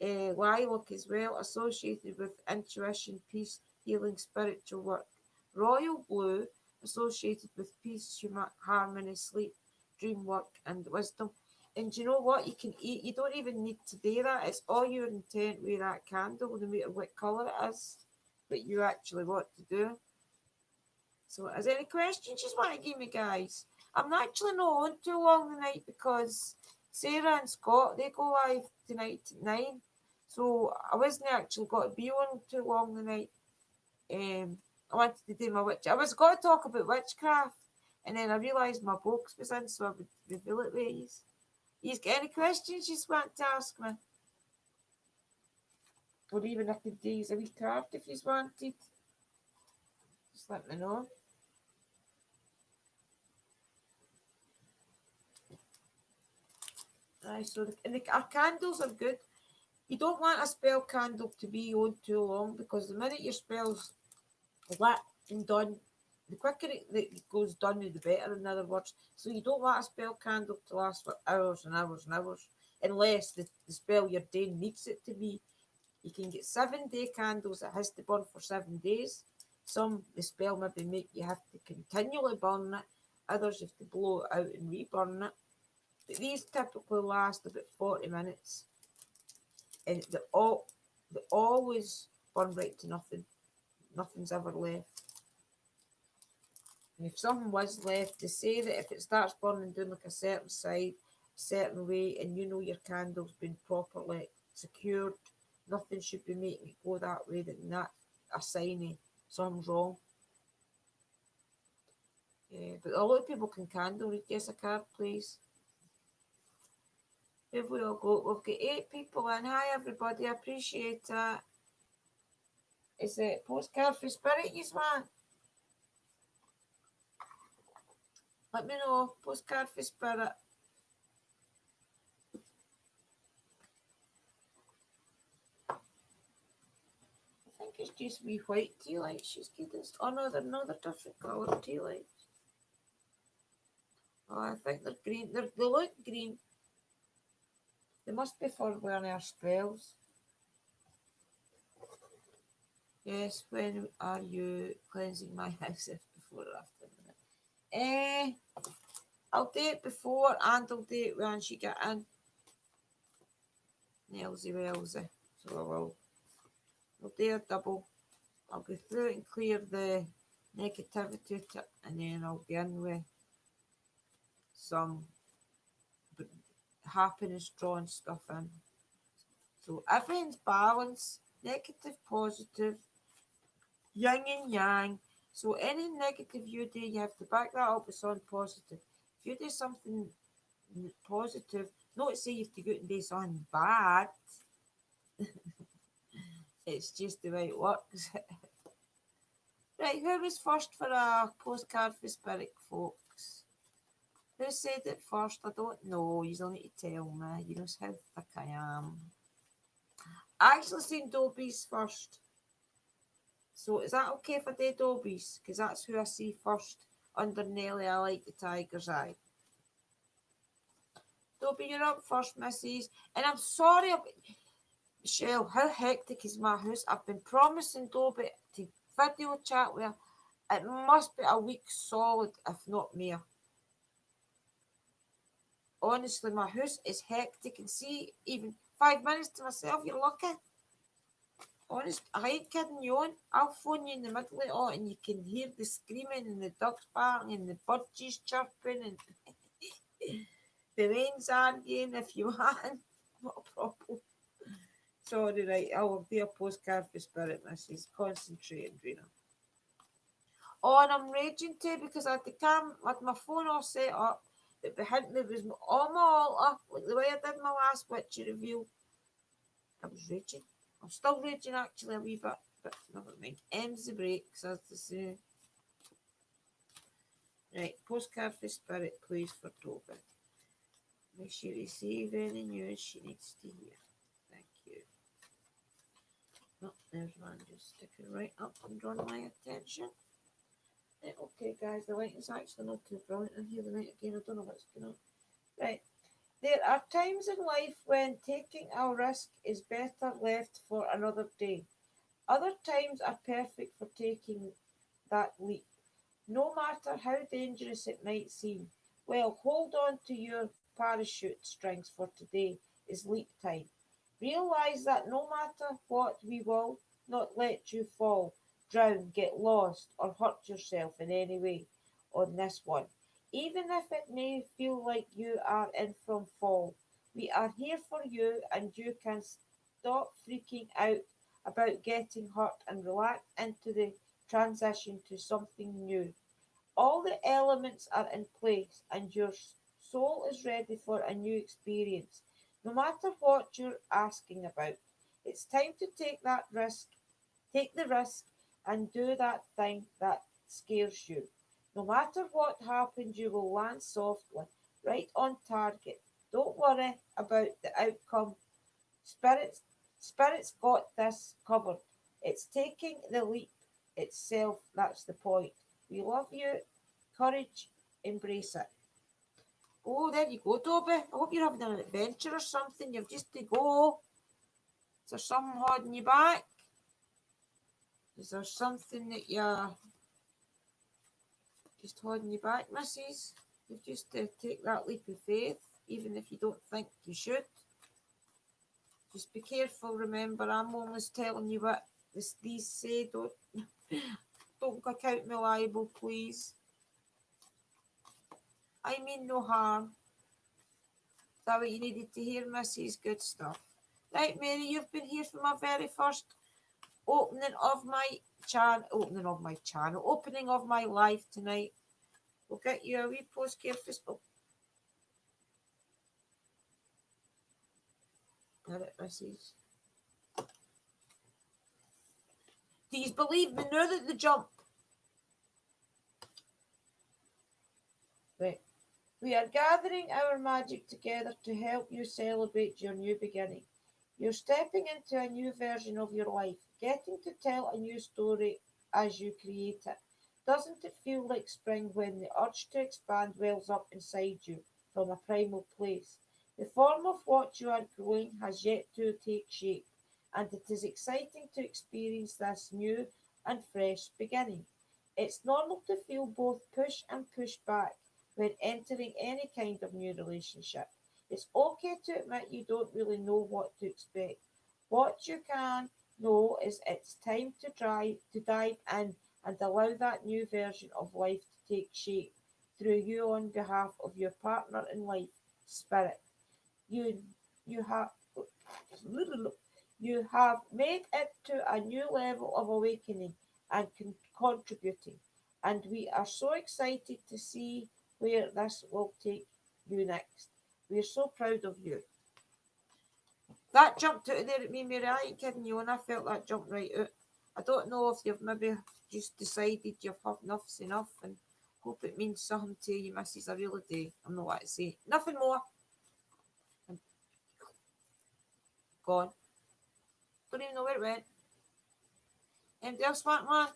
Lilac as well, associated with intuition, peace, healing, spiritual work. Royal blue, associated with peace, harmony, sleep, dream work, and wisdom. And you know what? You can eat. You don't even need to do that. It's all your intent with that candle, no matter what colour it is, that you actually want to do. So, is there any questions you want to give me, guys? I'm actually not on too long tonight because Sarah and Scott, they go live tonight at 9. So I wasn't actually got to be on too long tonight. I wanted to do my witch. I was going to talk about witchcraft, and then I realised my box was in, so I would reveal it with you. You got any questions you want to ask me? Or even I could do a wee card if you wanted. Just let me know. Aye, so our candles are good. You don't want a spell candle to be on too long, because the minute your spell's lit and done, the quicker it goes done, the better, in other words. So you don't want a spell candle to last for hours and hours and hours, unless the spell you're doing needs it to be. You can get 7-day candles that has to burn for 7 days. Some, the spell maybe make you have to continually burn it. Others you have to blow it out and re-burn it. But these typically last about 40 minutes. And they always burn right to nothing. Nothing's ever left. And if something was left, they say that if it starts burning down like a certain side, certain way, and you know your candle's been properly secured, nothing should be making it go that way, then that's a sign of something's wrong. Yeah, but a lot of people can candle read. Yes, a card, please. Who have we all got? We've got 8 people in. Hi, everybody. I appreciate that. Is it postcard for spirit, you want? Let me know. Postcard for spirit. I think it's just wee white tea lights she's getting. Oh no, they're another different colour tea lights. Oh, I think they're green. They look green. They must be for wearing our spells. Yes, when are you cleansing my house before or after? I'll do it before and I'll do it when she get in. Nelsy Welsy. So I will. I'll do a double. I'll go through it and clear the negativity and then I'll be in with some happiness drawing stuff in. So everything's balanced, negative, positive, yin and yang. So any negative you do, you have to back that up with something positive. If you do something positive, not say you have to go out and do something bad. It's just the way it works. Right, who was first for a postcard for spirit, folks? Who said it first? I don't know. You don't need to tell me. You know how thick I am. I actually seen Dobie's first. So is that okay if I do Dobie's? Because that's who I see first under Nelly. I like the tiger's eye. Dobie, you're up first, missus. And I'm sorry, Michelle, how hectic is my house? I've been promising Dobie to video chat with her. It must be a week solid, if not more. Honestly, my house is hectic, and see, even 5 minutes to myself, you're lucky. Honest, I ain't kidding you on. I'll phone you in the middle of it all, and you can hear the screaming and the ducks barking and the birds chirping and the rain's arguing if you want. Not a problem. Sorry, right, I'll do a postcard for spirit, missus. Concentrating, Rena. Oh, and I'm raging too because I had with my phone all set up. That behind me was all my altar, like the way I did my last witchy review. I was raging. I'm still raging actually a wee bit, but never mind. Ends the breaks, as they say. Right, postcard for spirit, please, for Tobin. May she receive any news she needs to hear. Thank you. Oh, there's one just sticking right up and drawing my attention. Right, okay, guys, the lighting's actually not too brilliant in here tonight again. I don't know what's going on. Right. There are times in life when taking a risk is better left for another day. Other times are perfect for taking that leap, no matter how dangerous it might seem. Well, hold on to your parachute strings for today is leap time. Realize that no matter what, we will not let you fall, drown, get lost, or hurt yourself in any way on this one. Even if it may feel like you are in from fall, we are here for you and you can stop freaking out about getting hurt and relax into the transition to something new. All the elements are in place, and your soul is ready for a new experience, no matter what you're asking about. It's time to take the risk, and do that thing that scares you. No matter what happens, you will land softly, right on target. Don't worry about the outcome. Spirits, Spirits got this covered. It's taking the leap itself that's the point. We love you. Courage. Embrace it. Oh, there you go, Toby. I hope you're having an adventure or something. You've just to go. Is there something holding you back? Is there something that you're just holding you back, missus? You've just to take that leap of faith, even if you don't think you should. Just be careful, remember, I'm only telling you what these say. Don't go out me liable, please. I mean no harm. Is that what you needed to hear, missus? Good stuff. Right, Mary, you've been here for my very first opening of my life tonight. We'll get you a wee postcard for oh. Got it, missus. Do you believe me now that the jump? Right. We are gathering our magic together to help you celebrate your new beginning. You're stepping into a new version of your life, getting to tell a new story as you create it. Doesn't it feel like spring when the urge to expand wells up inside you from a primal place? The form of what you are growing has yet to take shape, and it is exciting to experience this new and fresh beginning. It's normal to feel both push and push back when entering any kind of new relationship. It's okay to admit you don't really know what to expect. What you can know is it's time to dive in and allow that new version of life to take shape through you on behalf of your partner in life, spirit. You you have you have made it to a new level of awakening and contributing, and we are so excited to see where this will take you next. We're so proud of you. That jumped out of there at me, Mary. I ain't kidding you, and I felt that jump right out. I don't know if you've maybe just decided you've had enough's enough, and hope it means something to you, missus. I really do. I'm not what to say. Nothing more. And gone. Don't even know where it went. Anybody else want one?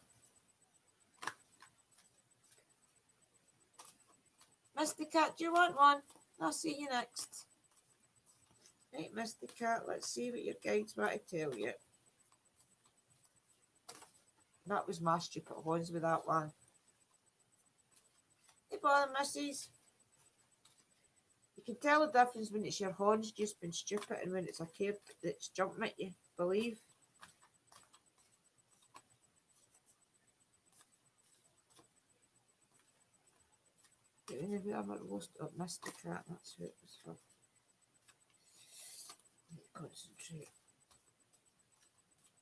Mr. Cat, do you want one? I'll see you next. Right, Mr. Cat, let's see what your guides want to tell you. That was my stupid horns with that one. Hey, bother, missus. You can tell the difference when it's your horns just been stupid and when it's a kid that's jumping at you, believe. Whoever lost up Mr. Cat, that's who it was for. Concentrate.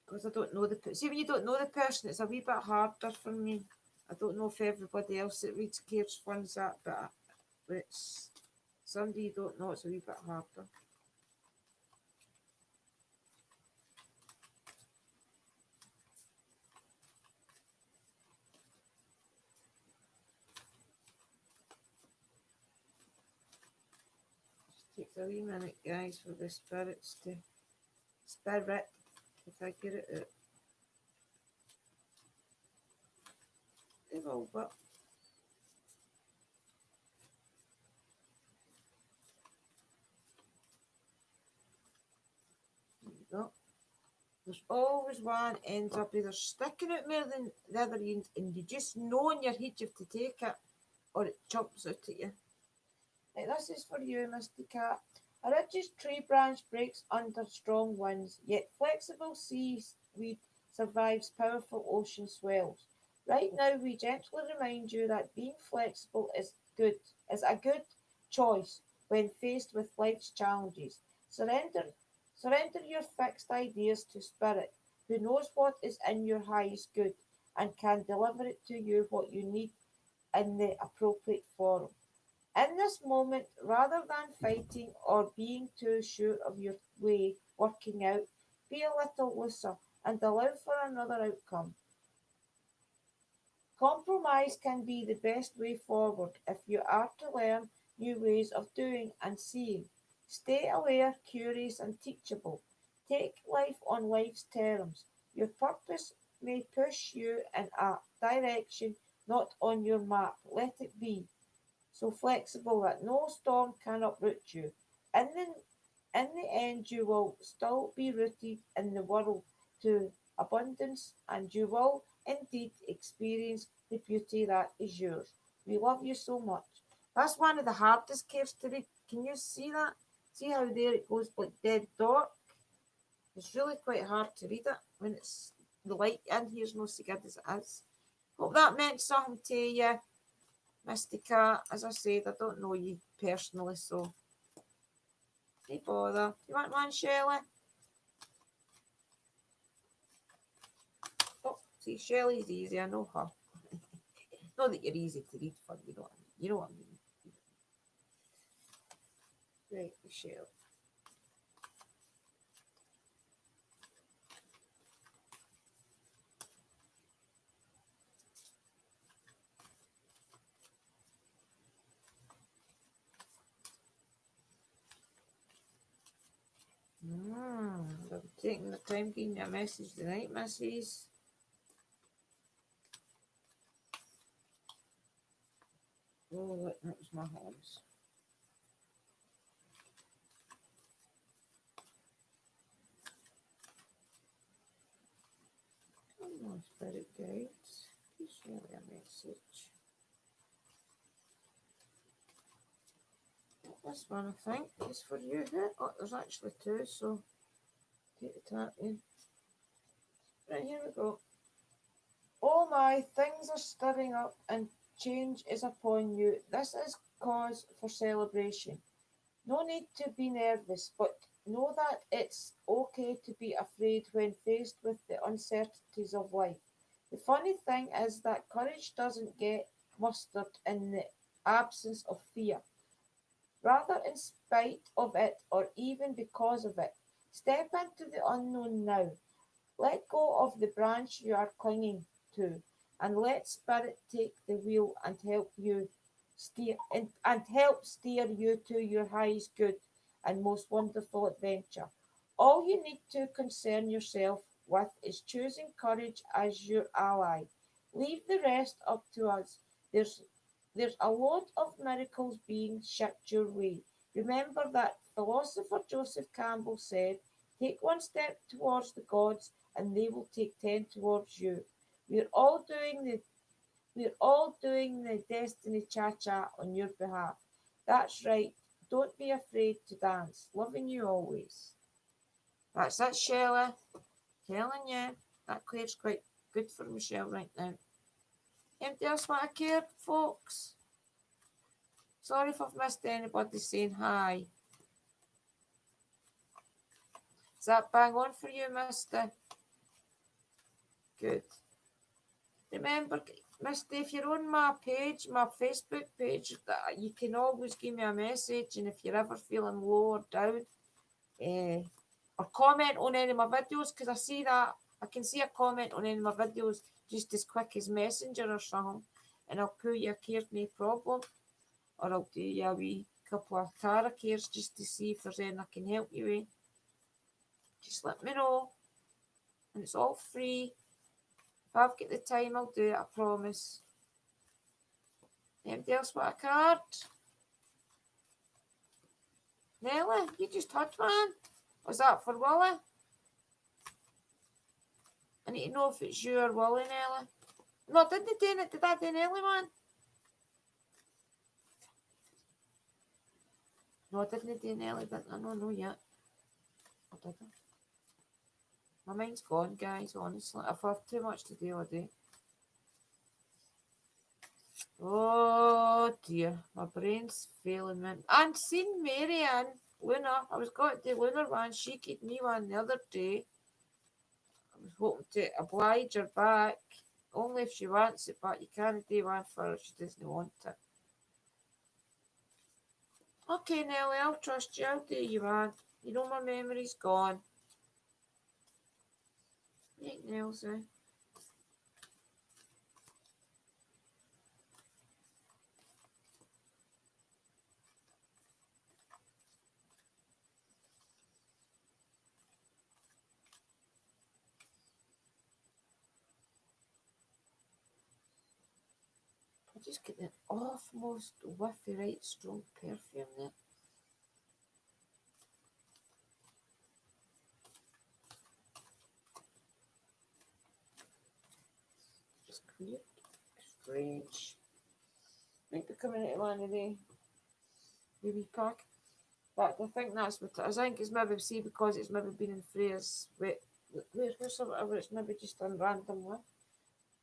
Because I don't know see, when you don't know the person, it's a wee bit harder for me. I don't know if everybody else that reads cares finds that, but when it's somebody you don't know, it's a wee bit harder. Just takes a wee minute, guys, for the spirits to spirit to figure it out. They will, but there you go. There's always one ends up either sticking out more than the other end, and you just know in your head you have to take it, or it jumps out at you. Right, this is for you, Mr. Cat. A rigid tree branch breaks under strong winds, yet flexible seaweed survives powerful ocean swells. Right now, we gently remind you that being flexible is a good choice when faced with life's challenges. Surrender your fixed ideas to spirit. who knows what is in your highest good and can deliver it to you what you need in the appropriate form. In this moment, rather than fighting or being too sure of your way working out, be a little looser and allow for another outcome. Compromise can be the best way forward if you are to learn new ways of doing and seeing. Stay aware, curious, and teachable. Take life on life's terms. Your purpose may push you in a direction not on your map. Let it be so flexible that no storm can uproot you. In the, in the end, you will still be rooted in the world to abundance and you will indeed experience the beauty that is yours. We love you so much. That's one of the hardest caves to read. Can you see that? See how there it goes like dead dark? It's really quite hard to read it when it's the light in here's not so good as it is. Hope that meant something to you. Mystica, as I said, I don't know you personally, so no bother. You want one, Shelley? Oh, see, Shelley's easy, I know her. Not that you're easy to read for, you know what I mean. You know what I mean. Right, Michelle. I'm taking the time getting you a message tonight, Mrs. Oh, look, that was my hands. Come on, spirit guides. Please share a message. This one, I think, is for you. Oh, there's actually two, so take the tap in. Right, here we go. Oh my, things are stirring up and change is upon you. This is cause for celebration. No need to be nervous, but know that it's okay to be afraid when faced with the uncertainties of life. The funny thing is that courage doesn't get mustered in the absence of fear, rather in spite of it or even because of it. Step into the unknown now. Let go of the branch you are clinging to, and let spirit take the wheel and help you and help steer you to your highest good and most wonderful adventure. All you need to concern yourself with is choosing courage as your ally. Leave the rest up to us. There's a lot of miracles being shipped your way. Remember that philosopher Joseph Campbell said, take one step towards the gods and they will take 10 towards you. We're all doing the we're all doing the destiny cha-cha on your behalf. That's right. Don't be afraid to dance. Loving you always. That's it, Shelley. Telling you, that claire's quite good for Michelle right now. Anybody else want to care, folks? Sorry if I've missed anybody saying hi. Is that bang on for you, mister? Good. Remember, Misty, if you're on my page, my Facebook page, you can always give me a message. And if you're ever feeling low or down, or comment on any of my videos, because I see that I can see a comment on any of my videos just as quick as Messenger or something, and I'll pull you a care, no problem, or I'll do you a wee couple of tarot cares just to see if there's anything I can help you with. Just let me know, and it's all free. If I've got the time, I'll do it, I promise. Anybody else want a card? Nelly, you just touched man. Was that for Willie? I need to know if it's you or Willie, Nelly. No, I didn't do it. Did I do Nelly, man? No, I didn't do Nelly, didn't I? No, yet. I didn't. My mind's gone, guys, honestly. I've had too much to do all day. Oh, dear. My brain's failing me. And seen Marianne, Luna. I was going to do Luna one. She gave me one the other day. I was hoping to oblige her back. Only if she wants it back. You can't do one for her if she doesn't want it. Okay, Nelly, I'll trust you. I'll do you one. You know my memory's gone. Right, Nelsie. I just get an awfulmost whiffy, right strong perfume there. Just clear. Strange. Might be coming out one of the baby pack. But I think that's what it is. I think it's maybe, see, because it's maybe been in Freya's warehouse or whatever, it's maybe just a random one.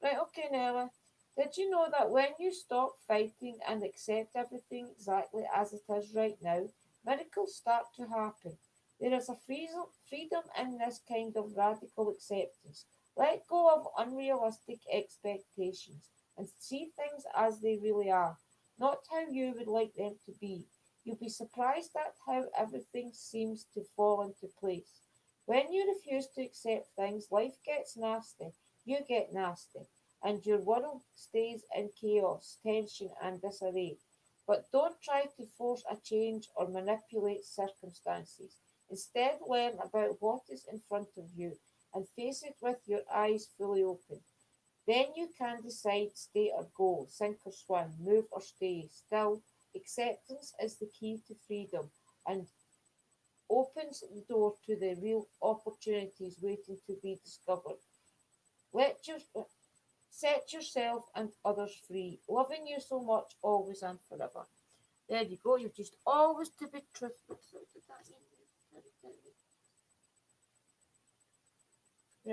Right, okay, Nella. Did you know that when you stop fighting and accept everything exactly as it is right now, miracles start to happen? There is a freedom in this kind of radical acceptance. Let go of unrealistic expectations and see things as they really are, not how you would like them to be. You'll be surprised at how everything seems to fall into place. When you refuse to accept things, life gets nasty. You get nasty and your world stays in chaos, tension, and disarray. But don't try to force a change or manipulate circumstances. Instead, learn about what is in front of you and face it with your eyes fully open. Then you can decide stay or go, sink or swim, move or stay. Still, acceptance is the key to freedom and opens the door to the real opportunities waiting to be discovered. Let your Set yourself and others free, loving you so much, always and forever. There you go. You've just always to be truthful. What did that mean?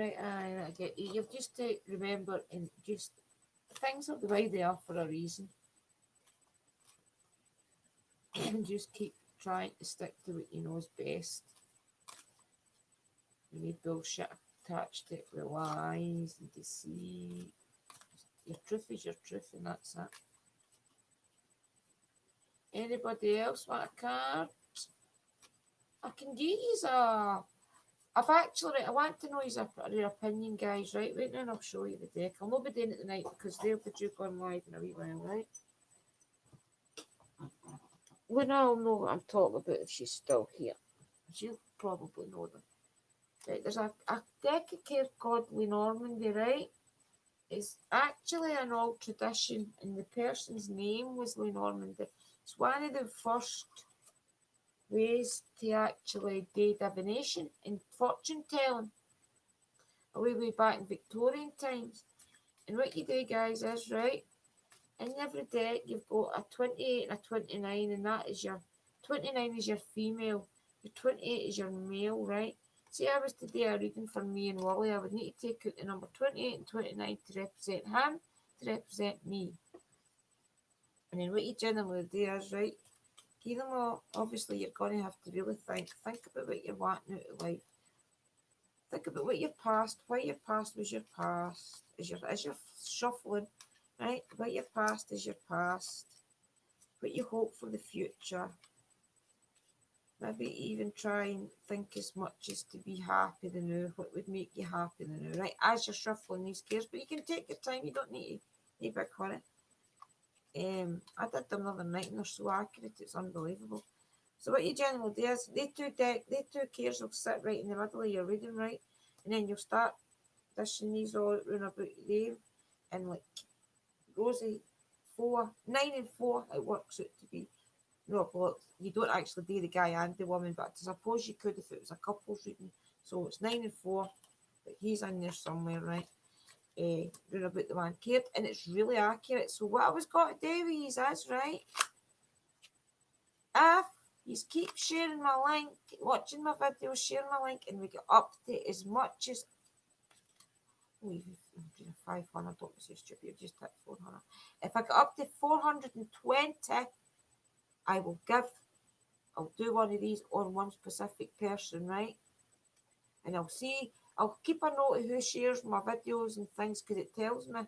Right, I get you. You've just to remember and just things are the way they are for a reason. And just keep trying to stick to what you know is best. You need bullshit attached to it with lies and deceit. Your truth is your truth, and that's it. Anybody else want a card? I can use a. I've actually, I want to know your opinion, guys, right? Wait, then I'll show you the deck. I'll not be doing it tonight because they'll be due going live in a wee while, right? Well, now I'll know what I'm talking about if she's still here. She'll probably know them. Right, there's a deck of cards called Lenormand, right? It's actually an old tradition, and the person's name was Lenormand. It's one of the first ways to actually do divination and fortune telling, way back in Victorian times. And what you do, guys, is right. In every deck, you've got a 28 and a 29, and that is your 29 is your female, your 28 is your male, right? See, I was to do a reading for me and Wally, I would need to take out the number 28 and 29 to represent him, to represent me. And then what you generally do is, right, give them all, obviously you're going to have to really think about what you're wanting out of life. Think about what your past, why your past was your past, as you're shuffling, right? What your past is your past. What you hope for the future. Maybe even try and think as much as to be happy the now. What would make you happy the now, right? As you're shuffling these cards, but you can take your time. You don't need a big hurry. I did them the other night and they're so accurate. It's unbelievable. So what you generally do is they two cards will sit right in the middle of your reading, right? And then you'll start dishing these all around about there, and like Rosie 9 and 4, it works out to be. No, well, you don't actually do the guy and the woman, but I suppose you could if it was a couple's reading. So it's 9 and 4, but he's in there somewhere, right? Round about the one card, and it's really accurate. So what I was got to do with you is, right, if you keep sharing my link, watching my videos, sharing my link, and we get up to as much as 500, don't be so stupid, just hit 400. If I get up to 420, I'll do one of these on one specific person, right? And I'll see I'll keep a note of who shares my videos and things because it tells me.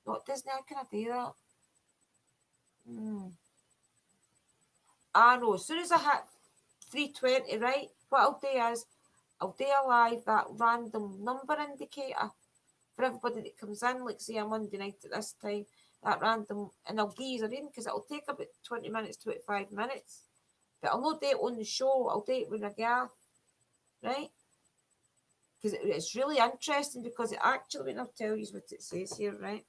No, it doesn't. How can I do that? I know. As soon as I hit 320, right, what I'll do is I'll do a live that random number indicator for everybody that comes in, like say a Monday night at this time, that random, and I'll give you a reading because it'll take about 20 minutes, 25 minutes. But I'll not do it on the show, I'll do it when I get, right? Because it's really interesting because it actually, when I'll tell you what it says here, right?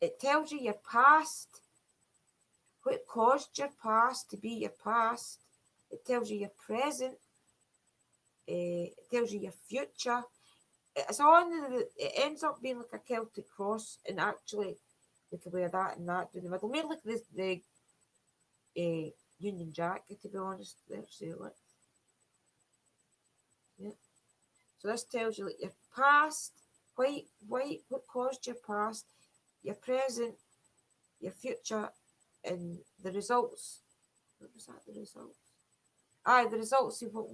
It tells you your past, what caused your past to be your past. It tells you your present. It tells you your future. It's on it ends up being like a Celtic cross, and actually, like where that and that in the middle, more like the Union Jack, to be honest. There, see, look. Yeah. So this tells you like your past, what caused your past, your present, your future, and the results. What was that? The results. The results of what,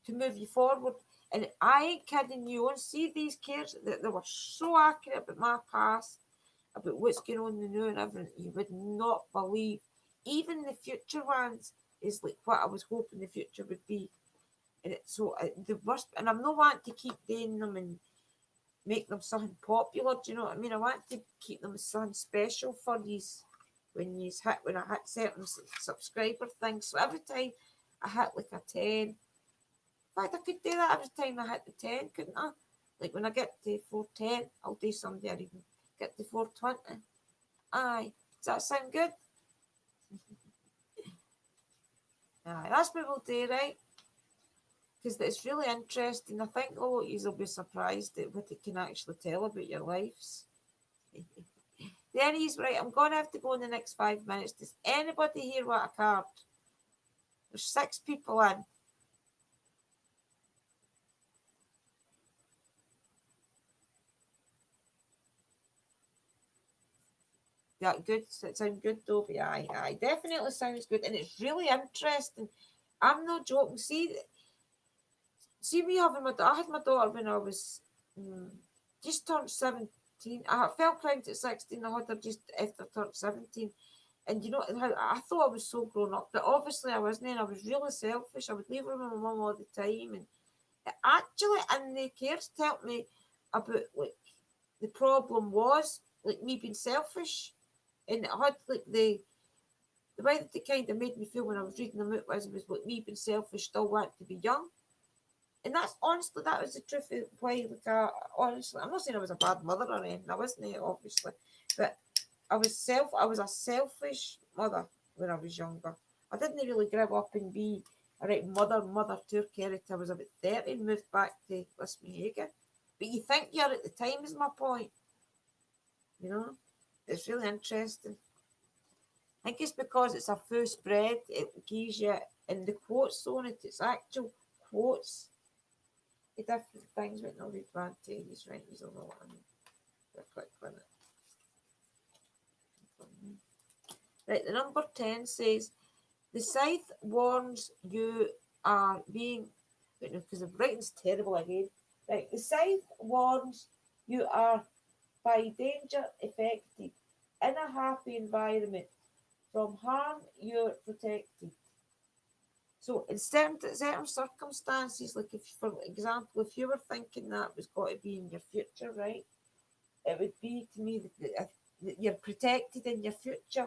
to move you forward. And I ain't kidding you. And see these cards that they were so accurate about my past, about what's going on in the new and everything. You would not believe. Even the future ones is like what I was hoping the future would be. And it's so the worst. And I'm not wanting to keep doing them and make them something popular. Do you know what I mean? I want to keep them something special for these when I hit certain subscriber things. So every time I hit like a 10. In fact, I could do that every time I hit the 10, couldn't I? Like when I get to 410, I'll do something, or even get to 420. Aye. Does that sound good? Aye, that's what we'll do, right? Because it's really interesting. I think a lot of you will be surprised at what it can actually tell about your lives. There he's right. I'm going to have to go in the next 5 minutes. Does anybody here want a card? There's 6 people in. Yeah, good. It sounds good, Dobie. Aye. Definitely sounds good. And it's really interesting. I'm not joking. See me having I had my daughter when I was just turned 17. I felt pregnant at 16. I had her just after I turned 17. And you know, I thought I was so grown up, but obviously I wasn't. And I was really selfish. I would leave her with my mum all the time. And actually, and the cares told me about like the problem was like me being selfish. And it had like the way that it kind of made me feel when I was reading them out was like me being selfish, still wanting to be young. And that's honestly, that was the truth of why, like, honestly, I'm not saying I was a bad mother or anything, I wasn't, obviously, but I was a selfish mother when I was younger. I didn't really grow up and be a right mother to carry till I was about 30 and moved back to Lismahagan. But you think you're at the time is my point, you know? It's really interesting. I think it's because it's a full spread, it gives you, and the quotes on it, it's actual quotes. The different things with no advantages, right? You don't know what I mean. I'll click on it. Right, the number 10 says, the scythe warns you are being, wait, no, because the writing's terrible again. Right, the scythe warns you are by danger affected in a happy environment. From harm, you're protected. So in certain circumstances, like if, for example, if you were thinking that was got to be in your future, right? It would be to me that you're protected in your future,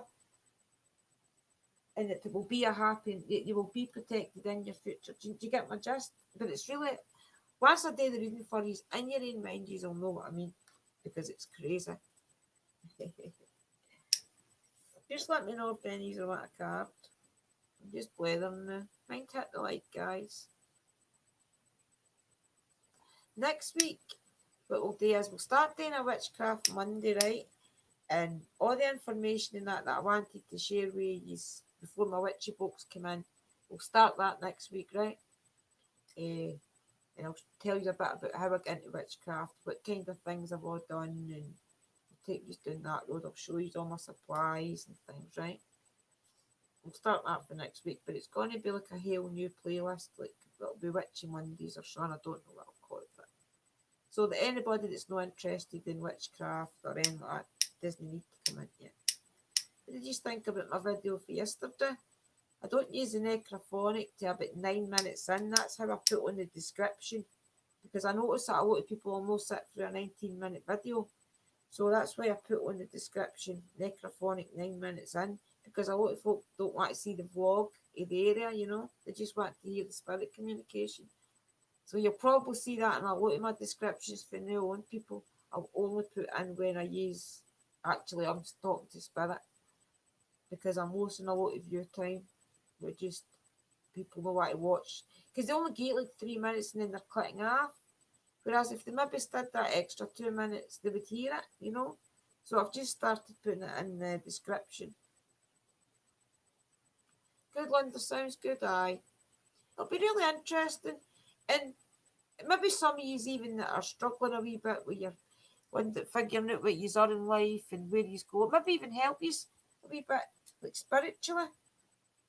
and that it will be a happy. You will be protected in your future. Do you get my gist? But it's really once I do the reading for you, in your own mind, you'll know what I mean because it's crazy. Just let me know if any of want a card. I'm just blathering now. Mind hit the like, guys. Next week, what we'll do is we'll start doing a witchcraft Monday, right? And all the information in that I wanted to share with you before my witchy books come in, we'll start that next week, right? And I'll tell you a bit about how I get into witchcraft, what kind of things I've all done, and I'll take you down that road. I'll show you all my supplies and things, right? We'll start that for next week, but it's going to be like a whole new playlist, like it'll be Witchy Mondays or something. I don't know what I'll call it, but so that anybody that's not interested in witchcraft or anything like that doesn't need to come in yet. What did you think about my video for yesterday? I don't use the necrophonic to about 9 minutes in. That's how I put on the description, because I notice that a lot of people almost sit through a 19-minute video. So that's why I put on the description necrophonic 9 minutes in, because a lot of folk don't want to see the vlog of the area, you know. They just want to hear the spirit communication. So you'll probably see that in a lot of my descriptions for now on, people. I'll only put in when I use, actually I'm talking to spirit, because I'm wasting a lot of your time with just people know what to watch. Because they only get like 3 minutes and then they're clicking off. Whereas if they maybe did that extra 2 minutes, they would hear it, you know. So I've just started putting it in the description. Good, Linda, sounds good, aye. It'll be really interesting. And maybe some of you even that are struggling a wee bit with your figuring out what you are in life and where you go, maybe even help you a wee bit, like spiritually.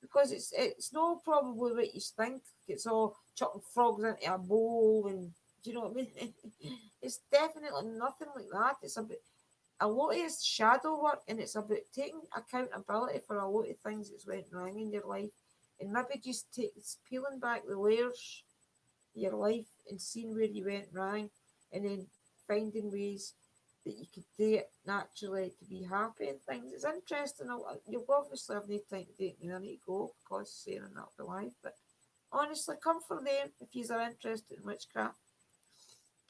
Because it's not probably what you think. It's all chucking frogs into a bowl and, do you know what I mean? It's definitely nothing like that. It's about a lot of it's shadow work, and it's about taking accountability for a lot of things that's went wrong in your life, and maybe just peeling back the layers of your life and seeing where you went wrong, and then finding ways that you could do it naturally to be happy and things. It's interesting. You'll obviously have no time to do it, I need to go because Sarah and that'll be live. But honestly, come for them if you are interested in witchcraft.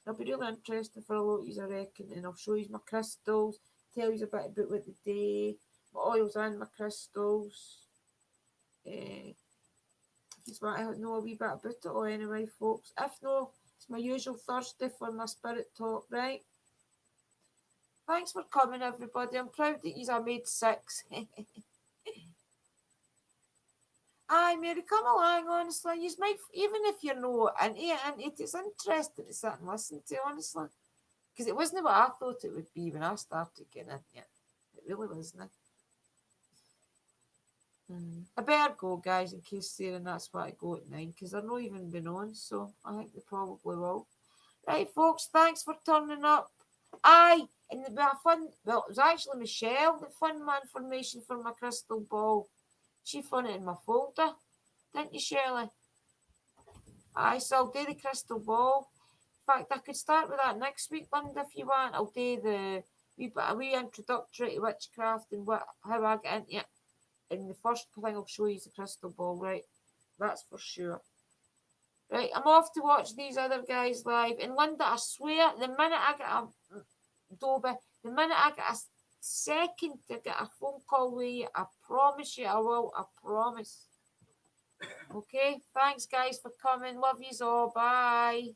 It'll be really interesting for a lot of you, I reckon, and I'll show you my crystals, tell you a bit about what they do, my oils and my crystals. If you want to know a wee bit about it all anyway, folks. If not, it's my usual Thursday for my spirit talk, right? Thanks for coming, everybody. I'm proud that you made 6. Aye, Mary, come along, honestly. You might, even if you're not into it, it's interesting to sit and listen to, honestly. Because it wasn't what I thought it would be when I started getting into it. It really wasn't. I better go, guys, in case Sarah and that's what I go at 9, because they're not even been on, so I think they probably will. Right, folks, thanks for turning up. Aye, and it was actually Michelle that found my information for my crystal ball. She found it in my folder, didn't you, Shirley? Aye, so I'll do the crystal ball. In fact, I could start with that next week, Linda, if you want. I'll do the wee introductory to witchcraft and how I get into it. And the first thing I'll show you is the crystal ball, right? That's for sure. Right, I'm off to watch these other guys live. And Linda, I swear, the minute I get the minute I get a second to get a phone call with you, I promise you I will. I promise. Okay, thanks guys for coming. Love yous all. Bye.